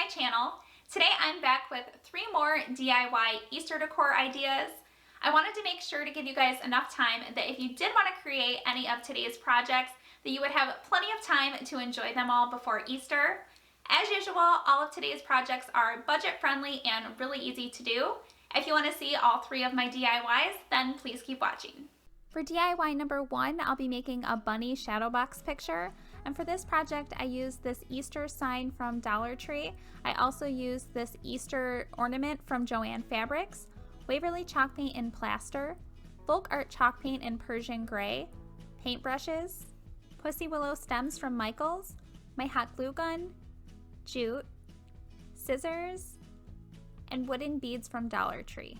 channel. Today I'm back with 3 more DIY Easter decor ideas. I wanted to make sure to give you guys enough time that if you did want to create any of today's projects, that you would have plenty of time to enjoy them all before Easter. As usual, all of today's projects are budget friendly and really easy to do. If you want to see all 3 of my DIYs, then please keep watching. For DIY number 1, I'll be making a bunny Shadowbox picture. And for this project, I used this Easter sign from Dollar Tree. I also used this Easter ornament from Joann Fabrics, Waverly chalk paint in plaster, folk art chalk paint in Persian gray, paintbrushes, pussy willow stems from Michaels, my hot glue gun, jute, scissors, and wooden beads from Dollar Tree.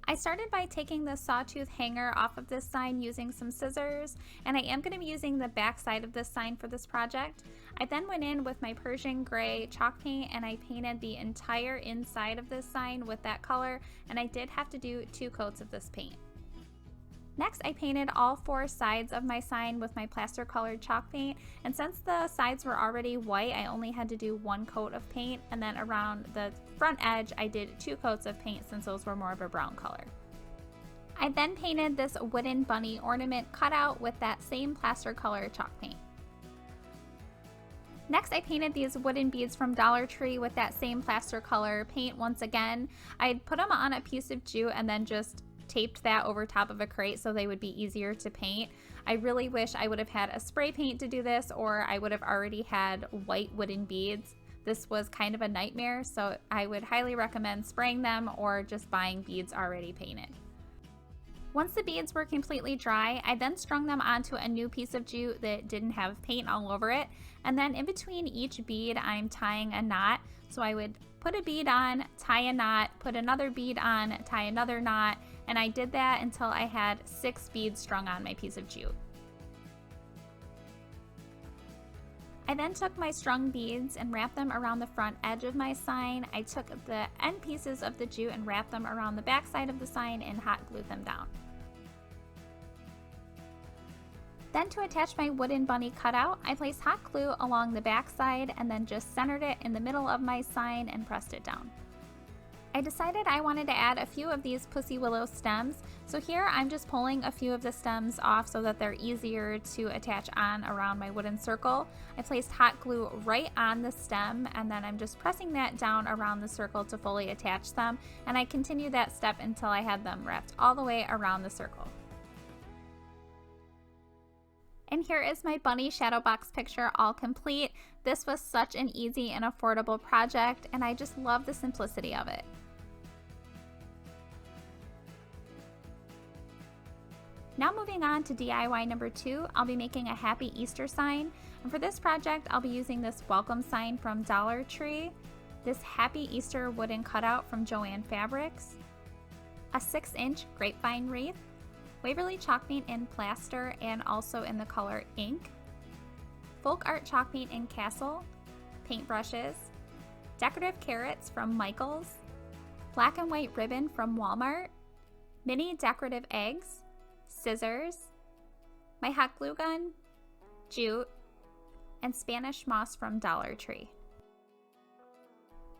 I started by taking the sawtooth hanger off of this sign using some scissors, and I am going to be using the back side of this sign for this project. I then went in with my Persian gray chalk paint and I painted the entire inside of this sign with that color, and I did have to do 2 coats of this paint. Next, I painted all 4 sides of my sign with my plaster colored chalk paint, and since the sides were already white, I only had to do 1 coat of paint, and then around the front edge I did 2 coats of paint since those were more of a brown color. I then painted this wooden bunny ornament cutout with that same plaster color chalk paint. Next, I painted these wooden beads from Dollar Tree with that same plaster color paint once again. I put them on a piece of jute and then just taped that over top of a crate so they would be easier to paint. I really wish I would have had a spray paint to do this, or I would have already had white wooden beads. This was kind of a nightmare, so I would highly recommend spraying them or just buying beads already painted. Once the beads were completely dry, I then strung them onto a new piece of jute that didn't have paint all over it, and then in between each bead I'm tying a knot. So I would put a bead on, tie a knot, put another bead on, tie another knot, and I did that until I had 6 beads strung on my piece of jute. I then took my strung beads and wrapped them around the front edge of my sign. I took the end pieces of the jute and wrapped them around the back side of the sign and hot glued them down. Then to attach my wooden bunny cutout, I placed hot glue along the back side and then just centered it in the middle of my sign and pressed it down. I decided I wanted to add a few of these pussy willow stems, so here I'm just pulling a few of the stems off so that they're easier to attach on around my wooden circle. I placed hot glue right on the stem and then I'm just pressing that down around the circle to fully attach them, and I continued that step until I had them wrapped all the way around the circle. And here is my bunny Shadowbox picture all complete. This was such an easy and affordable project, and I just love the simplicity of it. Now moving on to DIY number 2, I'll be making a happy Easter sign. And for this project, I'll be using this welcome sign from Dollar Tree, this happy Easter wooden cutout from Joann Fabrics, a 6-inch grapevine wreath, Waverly chalk paint in plaster and also in the color ink, folk art chalk paint in Castle, paintbrushes, decorative carrots from Michaels, black and white ribbon from Walmart, mini decorative eggs, scissors, my hot glue gun, jute, and Spanish moss from Dollar Tree.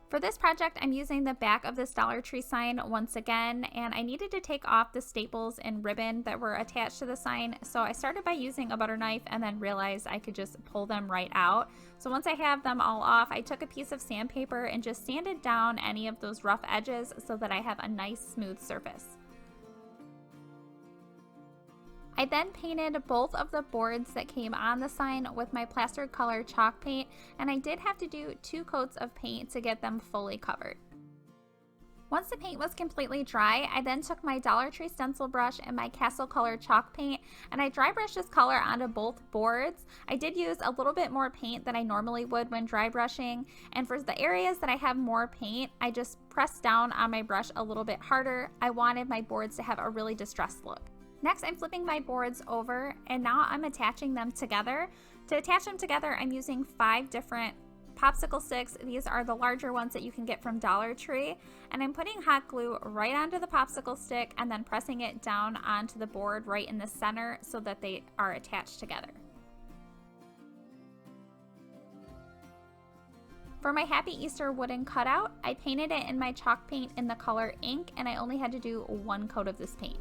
For this project, I'm using the back of this Dollar Tree sign once again, and I needed to take off the staples and ribbon that were attached to the sign, so I started by using a butter knife and then realized I could just pull them right out. So once I have them all off, I took a piece of sandpaper and just sanded down any of those rough edges so that I have a nice smooth surface. I then painted both of the boards that came on the sign with my plaster color chalk paint, and I did have to do 2 coats of paint to get them fully covered. Once the paint was completely dry, I then took my Dollar Tree stencil brush and my Castle color chalk paint, and I dry brushed this color onto both boards. I did use a little bit more paint than I normally would when dry brushing, and for the areas that I have more paint, I just pressed down on my brush a little bit harder. I wanted my boards to have a really distressed look. Next, I'm flipping my boards over, and now I'm attaching them together. To attach them together, I'm using 5 different popsicle sticks. These are the larger ones that you can get from Dollar Tree, and I'm putting hot glue right onto the popsicle stick and then pressing it down onto the board right in the center so that they are attached together. For my Happy Easter wooden cutout, I painted it in my chalk paint in the color ink, and I only had to do one coat of this paint.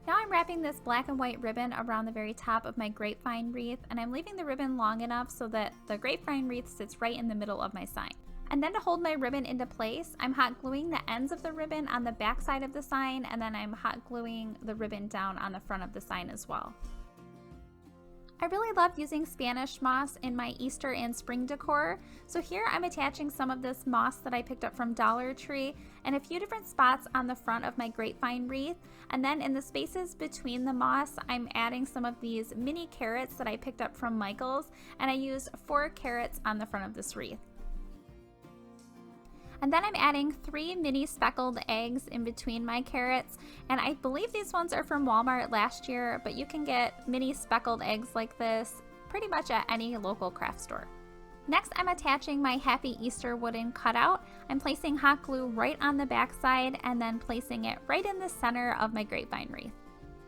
Now I'm wrapping this black and white ribbon around the very top of my grapevine wreath, and I'm leaving the ribbon long enough so that the grapevine wreath sits right in the middle of my sign. And then to hold my ribbon into place, I'm hot gluing the ends of the ribbon on the back side of the sign, and then I'm hot gluing the ribbon down on the front of the sign as well. I really love using Spanish moss in my Easter and spring decor, so here I'm attaching some of this moss that I picked up from Dollar Tree in a few different spots on the front of my grapevine wreath, and then in the spaces between the moss I'm adding some of these mini carrots that I picked up from Michael's, and I used 4 carrots on the front of this wreath. And then I'm adding 3 mini speckled eggs in between my carrots, and I believe these ones are from Walmart last year, but you can get mini speckled eggs like this pretty much at any local craft store. Next, I'm attaching my Happy Easter wooden cutout. I'm placing hot glue right on the back side and then placing it right in the center of my grapevine wreath.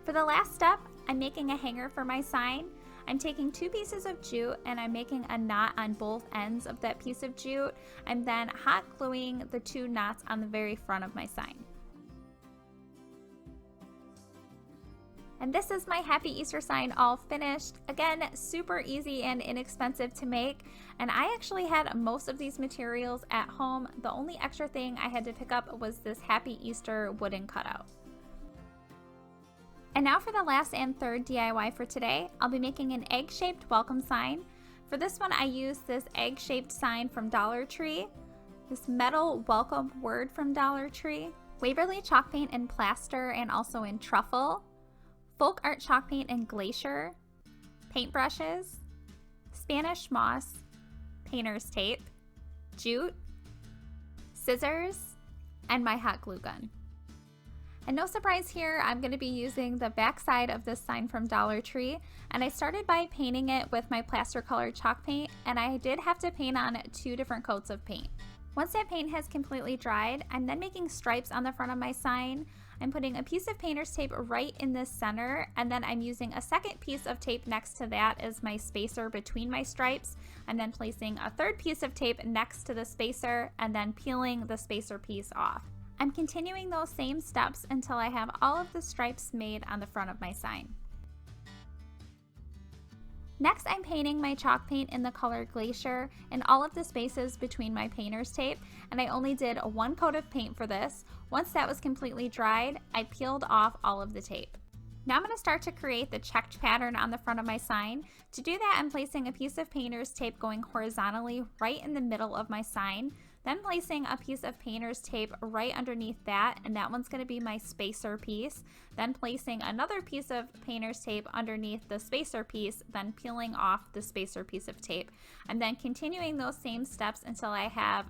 For the last step, I'm making a hanger for my sign. I'm taking 2 pieces of jute and I'm making a knot on both ends of that piece of jute. I'm then hot gluing the 2 knots on the very front of my sign. And this is my Happy Easter sign all finished. Again, super easy and inexpensive to make. And I actually had most of these materials at home. The only extra thing I had to pick up was this Happy Easter wooden cutout. And now for the last and third DIY for today, I'll be making an egg-shaped welcome sign. For this one, I used this egg-shaped sign from Dollar Tree, this metal welcome word from Dollar Tree, Waverly chalk paint and plaster and also in truffle, folk art chalk paint and glacier, paintbrushes, Spanish moss, painter's tape, jute, scissors, and my hot glue gun. And no surprise here, I'm going to be using the back side of this sign from Dollar Tree, and I started by painting it with my plaster colored chalk paint, and I did have to paint on 2 different coats of paint. Once that paint has completely dried, I'm then making stripes on the front of my sign. I'm putting a piece of painter's tape right in the center, and then I'm using a second piece of tape next to that as my spacer between my stripes. I'm then placing a third piece of tape next to the spacer and then peeling the spacer piece off. I'm continuing those same steps until I have all of the stripes made on the front of my sign. Next, I'm painting my chalk paint in the color Glacier in all of the spaces between my painter's tape, and I only did 1 coat of paint for this. Once that was completely dried, I peeled off all of the tape. Now I'm going to start to create the checked pattern on the front of my sign. To do that, I'm placing a piece of painter's tape going horizontally right in the middle of my sign. Then placing a piece of painter's tape right underneath that, and that one's going to be my spacer piece. Then placing another piece of painter's tape underneath the spacer piece, then peeling off the spacer piece of tape. And then continuing those same steps until I have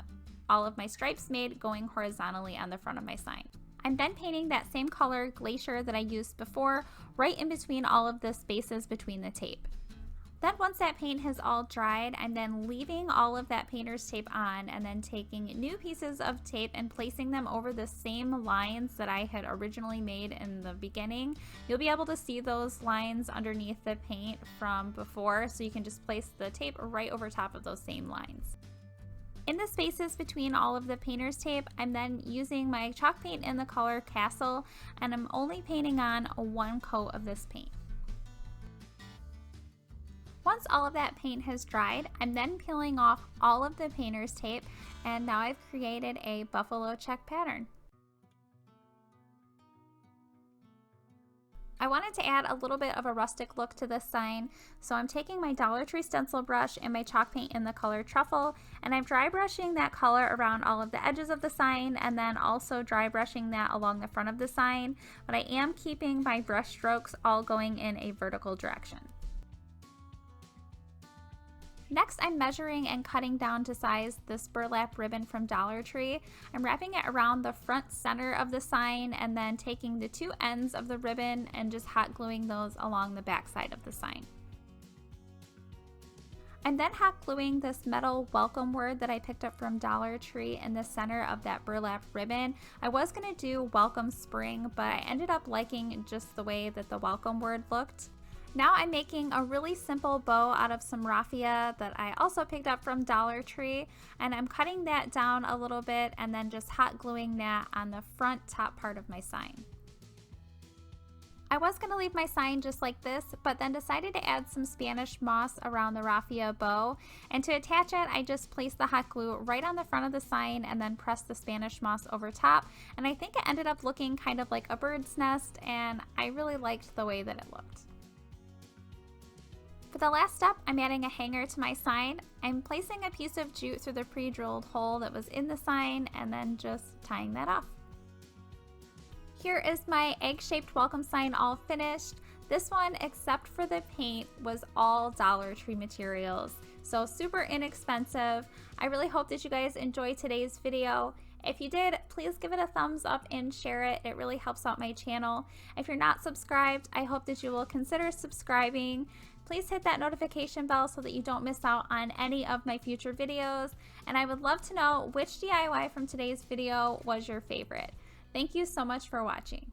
all of my stripes made going horizontally on the front of my sign. I'm then painting that same color Glacier that I used before right in between all of the spaces between the tape. Then once that paint has all dried, I'm then leaving all of that painter's tape on and then taking new pieces of tape and placing them over the same lines that I had originally made in the beginning. You'll be able to see those lines underneath the paint from before, so you can just place the tape right over top of those same lines. In the spaces between all of the painter's tape, I'm then using my chalk paint in the color Castle, and I'm only painting on 1 coat of this paint. Once all of that paint has dried, I'm then peeling off all of the painter's tape, and now I've created a buffalo check pattern. I wanted to add a little bit of a rustic look to this sign, so I'm taking my Dollar Tree stencil brush and my chalk paint in the color Truffle, and I'm dry brushing that color around all of the edges of the sign, and then also dry brushing that along the front of the sign, but I am keeping my brush strokes all going in a vertical direction. Next, I'm measuring and cutting down to size this burlap ribbon from Dollar Tree. I'm wrapping it around the front center of the sign and then taking the 2 ends of the ribbon and just hot gluing those along the back side of the sign. I'm then hot gluing this metal welcome word that I picked up from Dollar Tree in the center of that burlap ribbon. I was going to do welcome spring, but I ended up liking just the way that the welcome word looked. Now I'm making a really simple bow out of some raffia that I also picked up from Dollar Tree, and I'm cutting that down a little bit and then just hot gluing that on the front top part of my sign. I was going to leave my sign just like this, but then decided to add some Spanish moss around the raffia bow, and to attach it I just placed the hot glue right on the front of the sign and then pressed the Spanish moss over top, and I think it ended up looking kind of like a bird's nest, and I really liked the way that it looked. For the last step, I'm adding a hanger to my sign. I'm placing a piece of jute through the pre-drilled hole that was in the sign and then just tying that off. Here is my egg-shaped welcome sign all finished. This one, except for the paint, was all Dollar Tree materials, so super inexpensive. I really hope that you guys enjoyed today's video. If you did, please give it a thumbs up and share it. It really helps out my channel. If you're not subscribed, I hope that you will consider subscribing. Please hit that notification bell so that you don't miss out on any of my future videos. And I would love to know which DIY from today's video was your favorite. Thank you so much for watching.